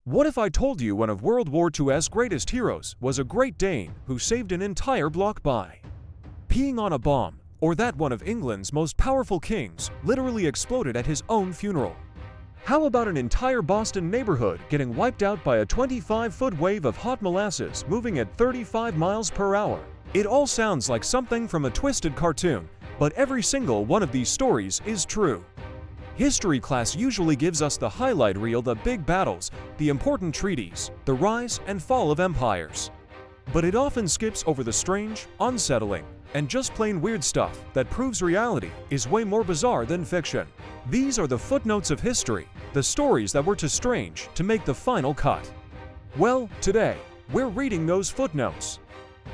What if I told you one of World War II's greatest heroes was a Great Dane who saved an entire block by peeing on a bomb, or that one of England's most powerful kings literally exploded at his own funeral? How about an entire Boston neighborhood getting wiped out by a 25-foot wave of hot molasses moving at 35 miles per hour? It all sounds like something from a twisted cartoon, but every single one of these stories is true. History class usually gives us the highlight reel, the big battles, the important treaties, the rise and fall of empires. But it often skips over the strange, unsettling, and just plain weird stuff that proves reality is way more bizarre than fiction. These are the footnotes of history, the stories that were too strange to make the final cut. Well, today, we're reading those footnotes.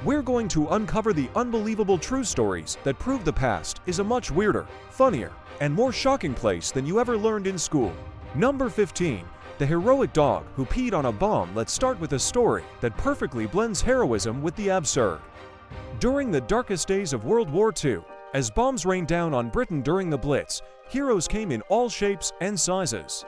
We're going to uncover the unbelievable true stories that prove the past is a much weirder, funnier, and more shocking place than you ever learned in school. Number 15. The heroic dog who peed on a bomb. Let's start with a story that perfectly blends heroism with the absurd. During the darkest days of World War II, as bombs rained down on Britain during the Blitz, heroes came in all shapes and sizes.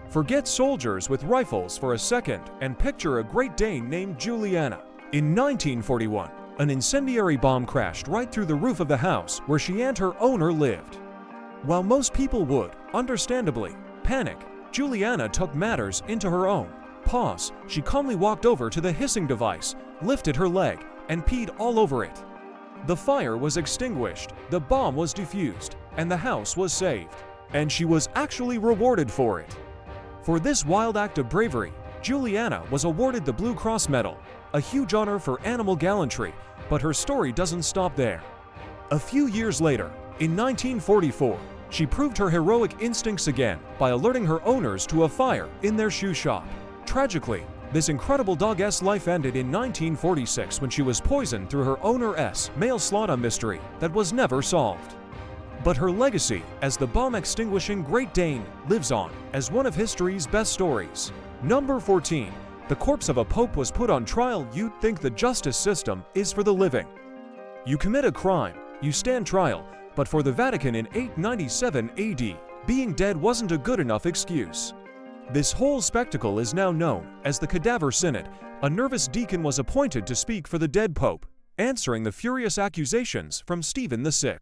Forget soldiers with rifles for a second and picture a Great Dane named Juliana. In 1941, an incendiary bomb crashed right through the roof of the house where she and her owner lived. While most people would, understandably, panic, Juliana took matters into her own paws. She calmly walked over to the hissing device, lifted her leg, and peed all over it. The fire was extinguished, the bomb was defused, and the house was saved. And she was actually rewarded for it. For this wild act of bravery, Juliana was awarded the Blue Cross Medal, a huge honor for animal gallantry, but her story doesn't stop there. A few years later, in 1944, she proved her heroic instincts again by alerting her owners to a fire in their shoe shop. Tragically, this incredible dog's life ended in 1946 when she was poisoned through her owner's mail slot, a mystery that was never solved. But her legacy as the bomb-extinguishing Great Dane lives on as one of history's best stories. Number 14. The corpse of a pope was put on trial. You'd think the justice system is for the living. You commit a crime, you stand trial, but for the Vatican in 897 AD, being dead wasn't a good enough excuse. This whole spectacle is now known as the Cadaver Synod. A nervous deacon was appointed to speak for the dead pope, answering the furious accusations from Stephen VI.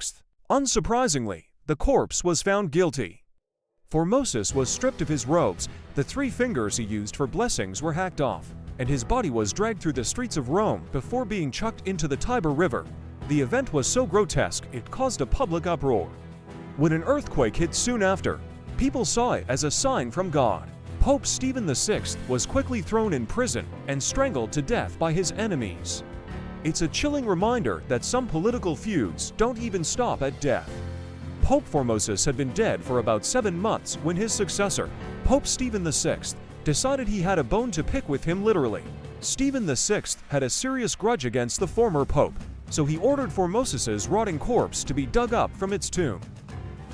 Unsurprisingly, the corpse was found guilty. Formosus was stripped of his robes, the 3 fingers he used for blessings were hacked off, and his body was dragged through the streets of Rome before being chucked into the Tiber River. The event was so grotesque it caused a public uproar. When an earthquake hit soon after, people saw it as a sign from God. Pope Stephen VI was quickly thrown in prison and strangled to death by his enemies. It's a chilling reminder that some political feuds don't even stop at death. Pope Formosus had been dead for about 7 months when his successor, Pope Stephen VI, decided he had a bone to pick with him literally. Stephen VI had a serious grudge against the former pope, so he ordered Formosus's rotting corpse to be dug up from its tomb.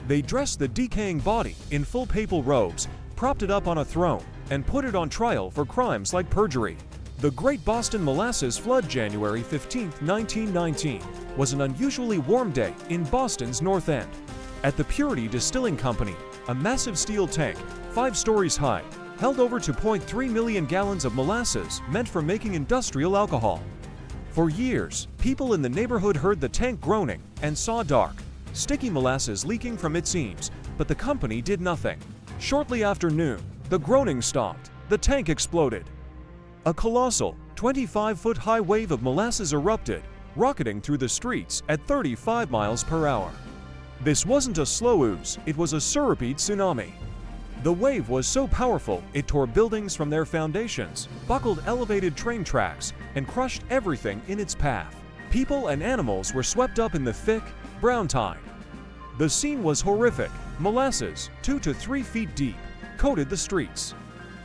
They dressed the decaying body in full papal robes, propped it up on a throne, and put it on trial for crimes like perjury. The Great Boston Molasses Flood, January 15, 1919, was an unusually warm day in Boston's North End. At the Purity Distilling Company, a massive steel tank, 5 stories high, held over 2.3 million gallons of molasses meant for making industrial alcohol. For years, people in the neighborhood heard the tank groaning and saw dark, sticky molasses leaking from its seams, but the company did nothing. Shortly after noon, the groaning stopped. The tank exploded. A colossal, 25-foot-high wave of molasses erupted, rocketing through the streets at 35 miles per hour. This wasn't a slow ooze, it was a syrupy tsunami. The wave was so powerful, it tore buildings from their foundations, buckled elevated train tracks, and crushed everything in its path. People and animals were swept up in the thick, brown tide. The scene was horrific. Molasses, 2 to 3 feet deep, coated the streets.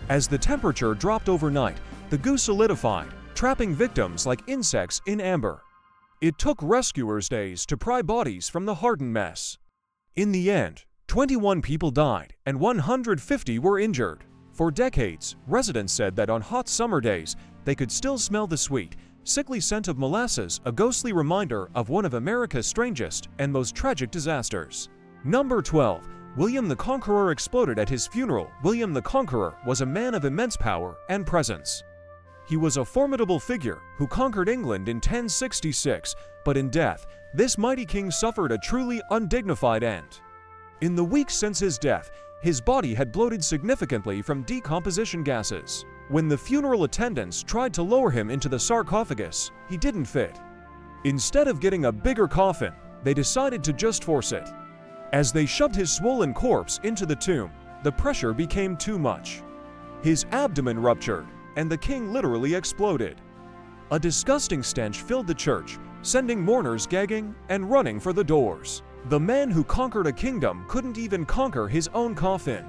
As the temperature dropped overnight, the goo solidified, trapping victims like insects in amber. It took rescuers days to pry bodies from the hardened mess. In the end, 21 people died and 150 were injured. For decades, residents said that on hot summer days, they could still smell the sweet, sickly scent of molasses, a ghostly reminder of one of America's strangest and most tragic disasters. Number 12. William the Conqueror exploded at his funeral. William the Conqueror was a man of immense power and presence. He was a formidable figure who conquered England in 1066, but in death, this mighty king suffered a truly undignified end. In the weeks since his death, his body had bloated significantly from decomposition gases. When the funeral attendants tried to lower him into the sarcophagus, he didn't fit. Instead of getting a bigger coffin, they decided to just force it. As they shoved his swollen corpse into the tomb, the pressure became too much. His abdomen ruptured, and the king literally exploded. A disgusting stench filled the church, sending mourners gagging and running for the doors. The man who conquered a kingdom couldn't even conquer his own coffin.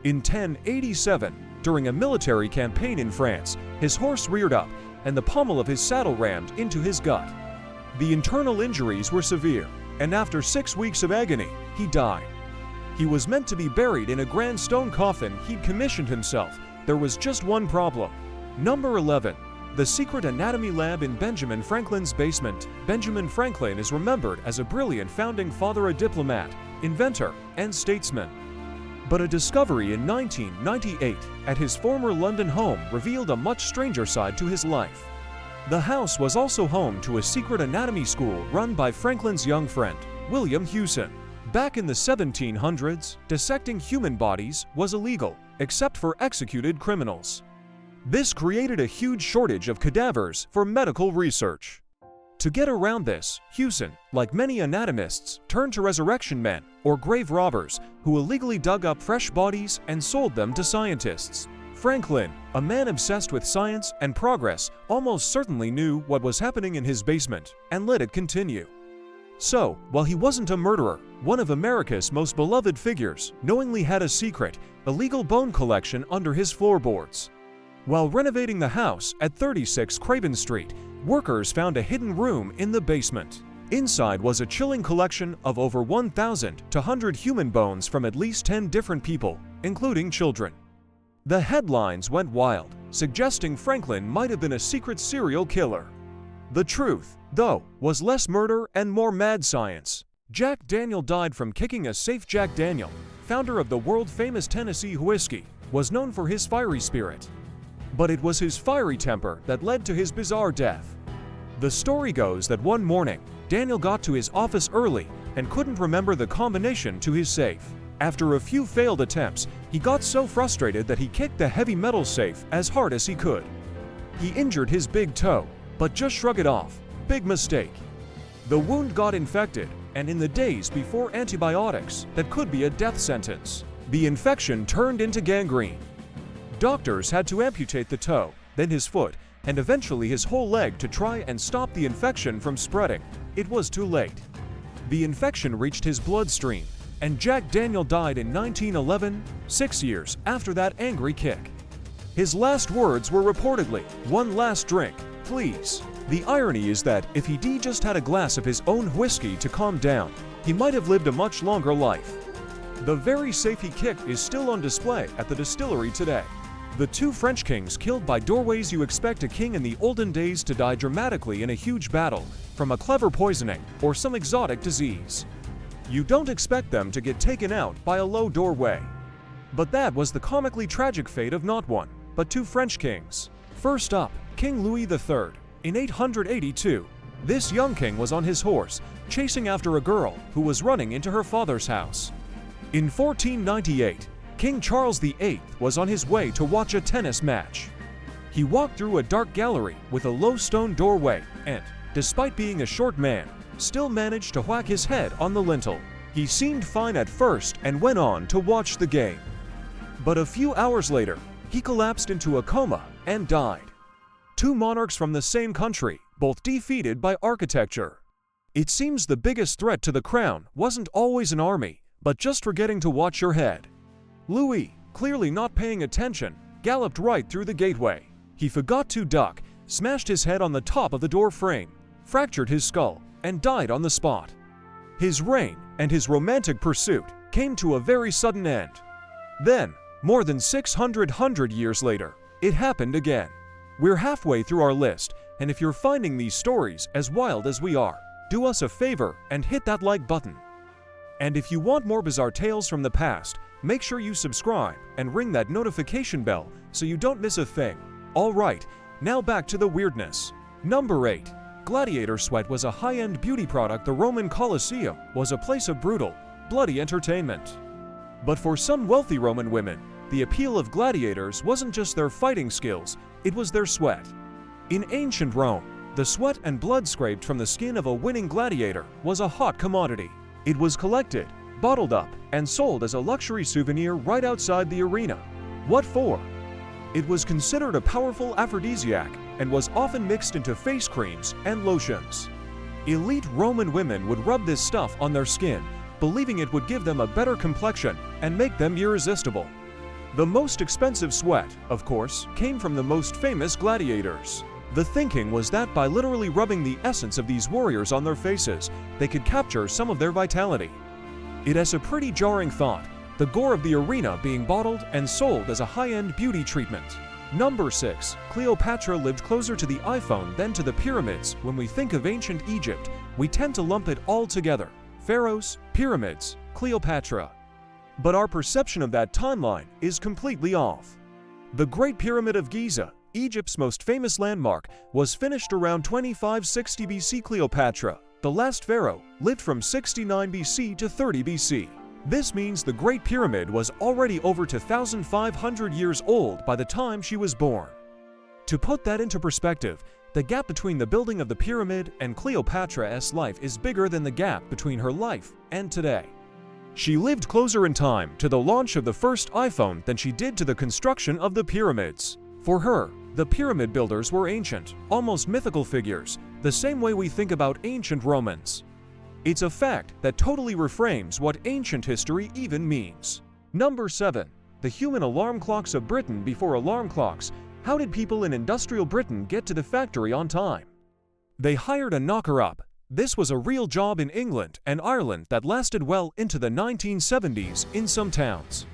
In 1087, during a military campaign in France, his horse reared up, and the pommel of his saddle rammed into his gut. The internal injuries were severe, and after 6 weeks of agony, he died. He was meant to be buried in a grand stone coffin he'd commissioned himself. There was just one problem. Number 11. The secret anatomy lab in Benjamin Franklin's basement. Benjamin Franklin is remembered as a brilliant founding father, a diplomat, inventor, and statesman. But a discovery in 1998 at his former London home revealed a much stranger side to his life. The house was also home to a secret anatomy school run by Franklin's young friend, William Hewson. Back in the 1700s, dissecting human bodies was illegal, except for executed criminals. This created a huge shortage of cadavers for medical research. To get around this, Hewson, like many anatomists, turned to resurrection men, or grave robbers, who illegally dug up fresh bodies and sold them to scientists. Franklin, a man obsessed with science and progress, almost certainly knew what was happening in his basement and let it continue. So, while he wasn't a murderer, one of America's most beloved figures knowingly had a secret, illegal bone collection under his floorboards. While renovating the house at 36 Craven Street, workers found a hidden room in the basement. Inside was a chilling collection of over 1,200 human bones from at least 10 different people, including children. The headlines went wild, suggesting Franklin might have been a secret serial killer. The truth, though, was less murder and more mad science. Jack Daniel died from kicking a safe. Jack Daniel, founder of the world-famous Tennessee whiskey, was known for his fiery spirit. But it was his fiery temper that led to his bizarre death. The story goes that one morning, Daniel got to his office early and couldn't remember the combination to his safe. After a few failed attempts, he got so frustrated that he kicked the heavy metal safe as hard as he could. He injured his big toe, but just shrugged it off. Big mistake. The wound got infected, and in the days before antibiotics, that could be a death sentence. The infection turned into gangrene. Doctors had to amputate the toe, then his foot, and eventually his whole leg to try and stop the infection from spreading. It was too late. The infection reached his bloodstream, and Jack Daniel died in 1911, 6 years after that angry kick. His last words were reportedly, "One last drink, please." The irony is that if he just had a glass of his own whiskey to calm down, he might have lived a much longer life. The very safe he kicked is still on display at the distillery today. The two French kings killed by doorways. You expect a king in the olden days to die dramatically in a huge battle, from a clever poisoning or some exotic disease. You don't expect them to get taken out by a low doorway. But that was the comically tragic fate of not one, but two French kings. First up, King Louis III. In 882, this young king was on his horse, chasing after a girl who was running into her father's house. In 1498, King Charles VIII was on his way to watch a tennis match. He walked through a dark gallery with a low stone doorway and, despite being a short man, still managed to whack his head on the lintel. He seemed fine at first and went on to watch the game. But a few hours later, he collapsed into a coma and died. Two monarchs from the same country, both defeated by architecture. It seems the biggest threat to the crown wasn't always an army, but just forgetting to watch your head. Louis, clearly not paying attention, galloped right through the gateway. He forgot to duck, smashed his head on the top of the door frame, fractured his skull, and died on the spot. His reign and his romantic pursuit came to a very sudden end. Then, more than 600 years later, it happened again. We're halfway through our list, and if you're finding these stories as wild as we are, do us a favor and hit that like button. And if you want more bizarre tales from the past, make sure you subscribe and ring that notification bell so you don't miss a thing. Alright, now back to the weirdness. Number 8. Gladiator sweat was a high-end beauty product. The Roman Colosseum was a place of brutal, bloody entertainment. But for some wealthy Roman women, the appeal of gladiators wasn't just their fighting skills, it was their sweat. In ancient Rome, the sweat and blood scraped from the skin of a winning gladiator was a hot commodity. It was collected, bottled up, and sold as a luxury souvenir right outside the arena. What for? It was considered a powerful aphrodisiac and was often mixed into face creams and lotions. Elite Roman women would rub this stuff on their skin, believing it would give them a better complexion and make them irresistible. The most expensive sweat, of course, came from the most famous gladiators. The thinking was that by literally rubbing the essence of these warriors on their faces, they could capture some of their vitality. It is a pretty jarring thought, the gore of the arena being bottled and sold as a high-end beauty treatment. Number 6. Cleopatra lived closer to the iPhone than to the pyramids. When we think of ancient Egypt, we tend to lump it all together. Pharaohs, pyramids, Cleopatra. But our perception of that timeline is completely off. The Great Pyramid of Giza, Egypt's most famous landmark, was finished around 2560 BC. Cleopatra, the last pharaoh, lived from 69 BC to 30 BC. This means the Great Pyramid was already over 2,500 years old by the time she was born. To put that into perspective, the gap between the building of the pyramid and Cleopatra's life is bigger than the gap between her life and today. She lived closer in time to the launch of the first iPhone than she did to the construction of the pyramids. For her, the pyramid builders were ancient, almost mythical figures, the same way we think about ancient Romans. It's a fact that totally reframes what ancient history even means. Number 7. The human alarm clocks of Britain. Before alarm clocks, how did people in industrial Britain get to the factory on time? They hired a knocker-up. This was a real job in England and Ireland that lasted well into the 1970s in some towns.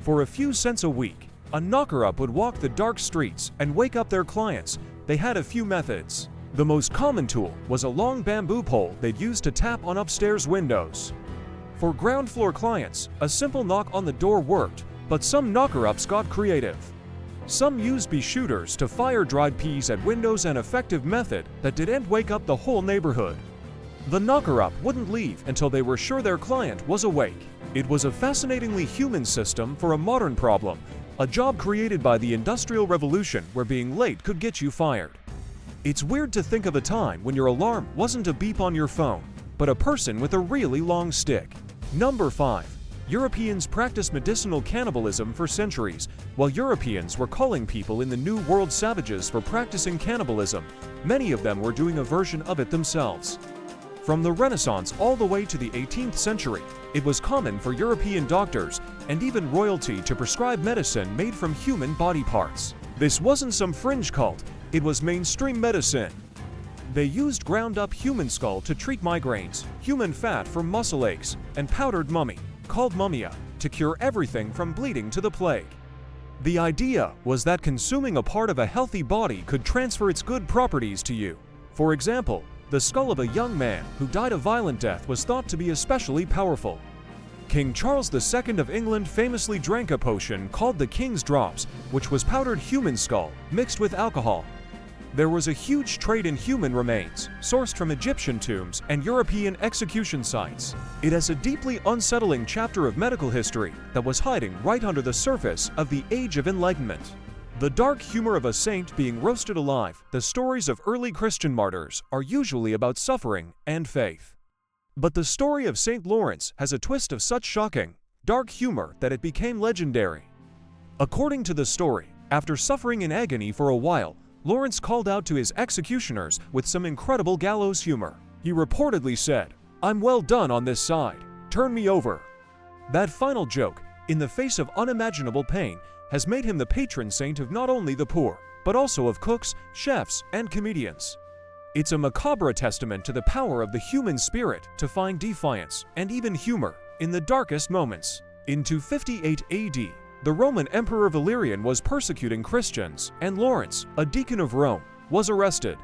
For a few cents a week, a knocker-up would walk the dark streets and wake up their clients. They had a few methods. The most common tool was a long bamboo pole they'd use to tap on upstairs windows. For ground floor clients, a simple knock on the door worked, but some knocker-ups got creative. Some used pea shooters to fire dried peas at windows, an effective method that didn't wake up the whole neighborhood. The knocker-up wouldn't leave until they were sure their client was awake. It was a fascinatingly human system for a modern problem, a job created by the Industrial Revolution where being late could get you fired. It's weird to think of a time when your alarm wasn't a beep on your phone, but a person with a really long stick. Number 5. Europeans practiced medicinal cannibalism for centuries. While Europeans were calling people in the New World savages for practicing cannibalism, many of them were doing a version of it themselves. From the Renaissance all the way to the 18th century, it was common for European doctors and even royalty to prescribe medicine made from human body parts. This wasn't some fringe cult, it was mainstream medicine. They used ground-up human skull to treat migraines, human fat for muscle aches, and powdered mummy, called mummia, to cure everything from bleeding to the plague. The idea was that consuming a part of a healthy body could transfer its good properties to you. For example, the skull of a young man who died a violent death was thought to be especially powerful. King Charles II of England famously drank a potion called the King's Drops, which was powdered human skull mixed with alcohol. There was a huge trade in human remains, sourced from Egyptian tombs and European execution sites. It is a deeply unsettling chapter of medical history that was hiding right under the surface of the Age of Enlightenment. The dark humor of a saint being roasted alive. The stories of early Christian martyrs are usually about suffering and faith. But the story of St. Lawrence has a twist of such shocking, dark humor that it became legendary. According to the story, after suffering in agony for a while, Lawrence called out to his executioners with some incredible gallows humor. He reportedly said, "I'm well done on this side. Turn me over." That final joke, in the face of unimaginable pain, has made him the patron saint of not only the poor, but also of cooks, chefs, and comedians. It's a macabre testament to the power of the human spirit to find defiance and even humor in the darkest moments. In 258 AD, the Roman Emperor Valerian was persecuting Christians, and Lawrence, a deacon of Rome, was arrested.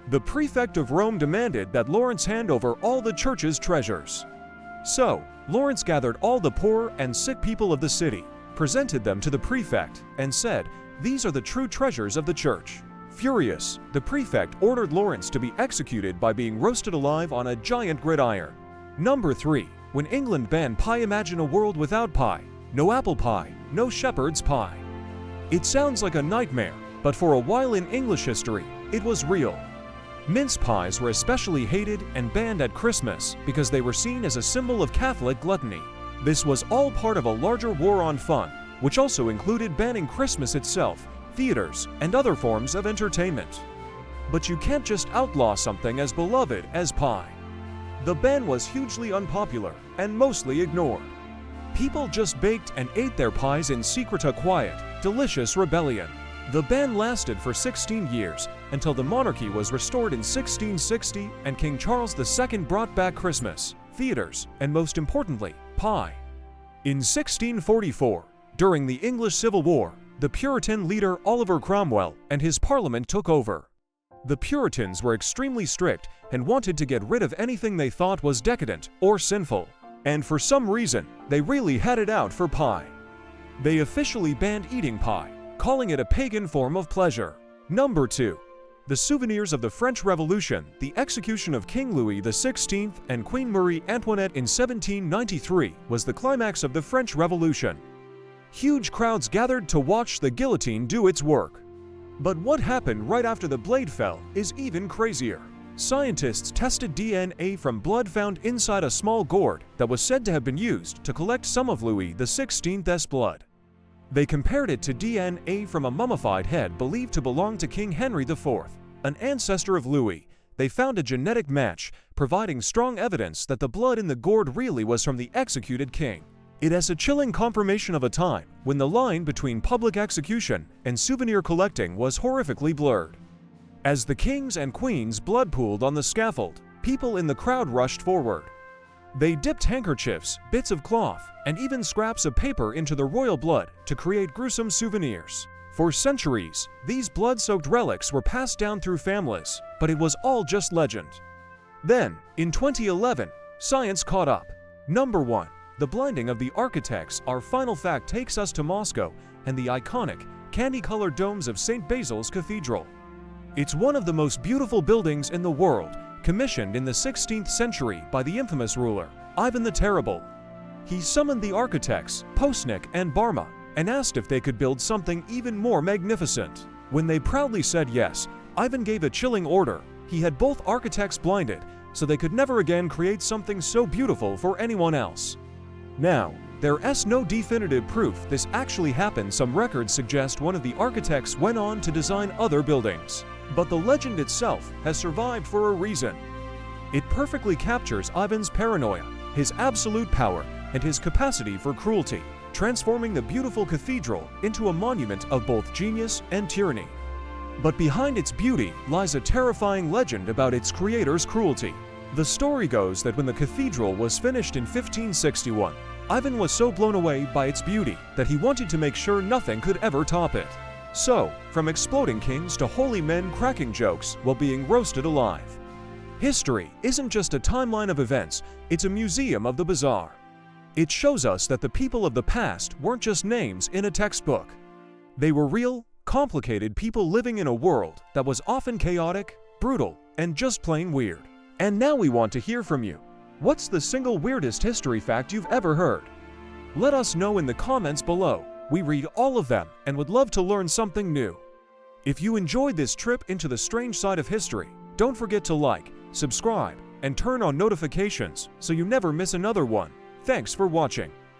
The prefect of Rome demanded that Lawrence hand over all the church's treasures. So, Lawrence gathered all the poor and sick people of the city, presented them to the prefect, and said, "These are the true treasures of the church." Furious, the prefect ordered Lawrence to be executed by being roasted alive on a giant gridiron. Number 3. When England banned pie, imagine a world without pie. No apple pie, no shepherd's pie. It sounds like a nightmare, but for a while in English history, it was real. Mince pies were especially hated and banned at Christmas because they were seen as a symbol of Catholic gluttony. This was all part of a larger war on fun, which also included banning Christmas itself, theaters, and other forms of entertainment. But you can't just outlaw something as beloved as pie. The ban was hugely unpopular and mostly ignored. People just baked and ate their pies in secret, a quiet, delicious rebellion. The ban lasted for 16 years until the monarchy was restored in 1660 and King Charles II brought back Christmas, theaters, and most importantly, pie. In 1644, during the English Civil War, the Puritan leader Oliver Cromwell and his parliament took over. The Puritans were extremely strict and wanted to get rid of anything they thought was decadent or sinful. And for some reason, they really had it out for pie. They officially banned eating pie, calling it a pagan form of pleasure. Number 2. The Souvenirs of the French Revolution. The execution of King Louis XVI and Queen Marie Antoinette in 1793 was the climax of the French Revolution. Huge crowds gathered to watch the guillotine do its work. But what happened right after the blade fell is even crazier. Scientists tested DNA from blood found inside a small gourd that was said to have been used to collect some of Louis XVI's blood. They compared it to DNA from a mummified head believed to belong to King Henry IV, an ancestor of Louis. They found a genetic match, providing strong evidence that the blood in the gourd really was from the executed king. It is a chilling confirmation of a time when the line between public execution and souvenir collecting was horrifically blurred. As the king's and queen's blood pooled on the scaffold, people in the crowd rushed forward. They dipped handkerchiefs, bits of cloth, and even scraps of paper into the royal blood to create gruesome souvenirs. For centuries, these blood-soaked relics were passed down through families, but it was all just legend. Then, in 2011, science caught up. Number 1. The blinding of the architects. Our final fact takes us to Moscow and the iconic, candy-colored domes of St. Basil's Cathedral. It's one of the most beautiful buildings in the world, commissioned in the 16th century by the infamous ruler, Ivan the Terrible. He summoned the architects, Postnik and Barma, and asked if they could build something even more magnificent. When they proudly said yes, Ivan gave a chilling order. He had both architects blinded, so they could never again create something so beautiful for anyone else. Now, there is no definitive proof this actually happened. Some records suggest one of the architects went on to design other buildings. But the legend itself has survived for a reason. It perfectly captures Ivan's paranoia, his absolute power, and his capacity for cruelty, transforming the beautiful cathedral into a monument of both genius and tyranny. But behind its beauty lies a terrifying legend about its creator's cruelty. The story goes that when the cathedral was finished in 1561, Ivan was so blown away by its beauty that he wanted to make sure nothing could ever top it. So, from exploding kings to holy men cracking jokes while being roasted alive. History isn't just a timeline of events, it's a museum of the bizarre. It shows us that the people of the past weren't just names in a textbook. They were real, complicated people living in a world that was often chaotic, brutal, and just plain weird. And now we want to hear from you. What's the single weirdest history fact you've ever heard? Let us know in the comments below. We read all of them and would love to learn something new. If you enjoyed this trip into the strange side of history, don't forget to like, subscribe, and turn on notifications so you never miss another one. Thanks for watching.